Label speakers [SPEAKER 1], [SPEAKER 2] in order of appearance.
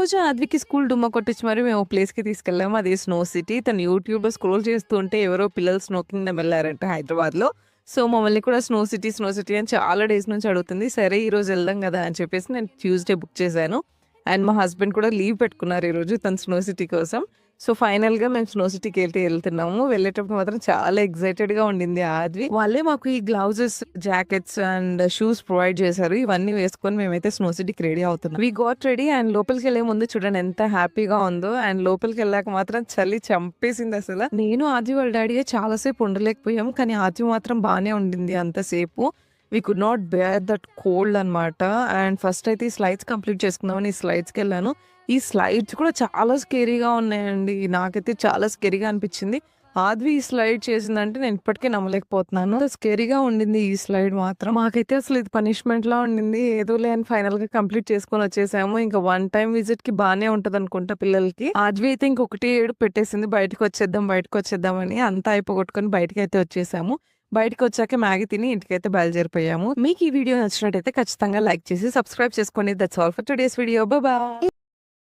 [SPEAKER 1] రోజు ఆద్వికి స్కూల్ డుమ్మా కొట్టించి మరి మేము ప్లేస్‌కి తీసుకెళ్ళాము. అది స్నో సిటీ. తను యూట్యూబ్‌లో స్క్రోల్ చేస్తూ ఉంటే ఎవరో పిల్లలు స్నో కింగ్‌డమ్ వెళ్లారంట హైదరాబాద్‌లో. సో, మమ్మల్ని కూడా స్నో సిటీ, స్నో సిటీ అని చాలా డేస్ నుంచి అడుగుతుంది. సరే ఈరోజు వెళ్దాం గదా! అని చెప్పేసి నేను ట్యూస్‌డే బుక్ చేశాను. అండ్ మా హస్బెండ్ కూడా లీవ్ పెట్టుకున్నారు ఈరోజు తను స్నో సిటీ కోసం. సో, ఫైనల్‌గా మేము స్నో సిటీకి వెళ్తున్నాము. వెళ్ళేటప్పుడు మాత్రం చాలా ఎక్సైటెడ్‌గా ఉండింది ఆద్వి. వాళ్ళే మాకు ఈ gloves, jackets and shoes provide చేశారు. ఇవన్నీ వేసుకొని మేమైతే స్నో సిటీకి రెడీ అవుతున్నాం. వి గాట్ రెడీ అండ్ లోపలికెళ్ళే ముందు చూడండి ఎంత హ్యాపీగా ఉందో. అండ్ లోపలికెళ్ళాక మాత్రం చలి చంపేసింది అసల. నేను ఆద్వి వాళ్ళ డాడీ చాలా సేపు ఉండలేకపోయాము. కానీ ఆద్వి మాత్రం బానే ఉండింది అంతసేపు. We could not bear that cold అనమాట. అండ్ ఫస్ట్ అయితే ఈ స్లైడ్స్ కంప్లీట్ చేసుకుందామని ఈ స్లైడ్స్‌కెళ్ళాను. ఈ స్లైడ్స్ కూడా చాలా స్కేరీగా ఉన్నాయండి. నాకైతే చాలా స్కేరీగా అనిపించింది. ఆద్వి ఈ స్లైడ్ చేసిందంటే నేను ఇప్పటికే నమ్మలేకపోతున్నాను. స్కేరీగా ఉండింది ఈ స్లైడ్ మాత్రం. మాకైతే అసలు ఇది పనిష్మెంట్‌లా ఉండింది. ఏదోలే అని ఫైనల్‌గా కంప్లీట్ చేసుకొని వచ్చేసాము. ఇంకా వన్ టైమ్ విజిట్‌కి బానే ఉంటదనుకుంటా పిల్లలకి. ఆద్వి అయితే ఇంకొకటి ఏడుపు పెట్టేసింది. బయటకొచ్చేద్దాం అని. అంతా అయిపోగొట్టుకొని బయటికైతే వచ్చేసాము. బయటకొచ్చాక మ్యాగీ తిని ఇంటికైతే బయలుదేరిపోయాము. మీకు ఈ వీడియో నచ్చినట్టయితే ఖచ్చితంగా లైక్ చేసి సబ్స్క్రైబ్ చేసుకోండి. That's all for today's video. Bye.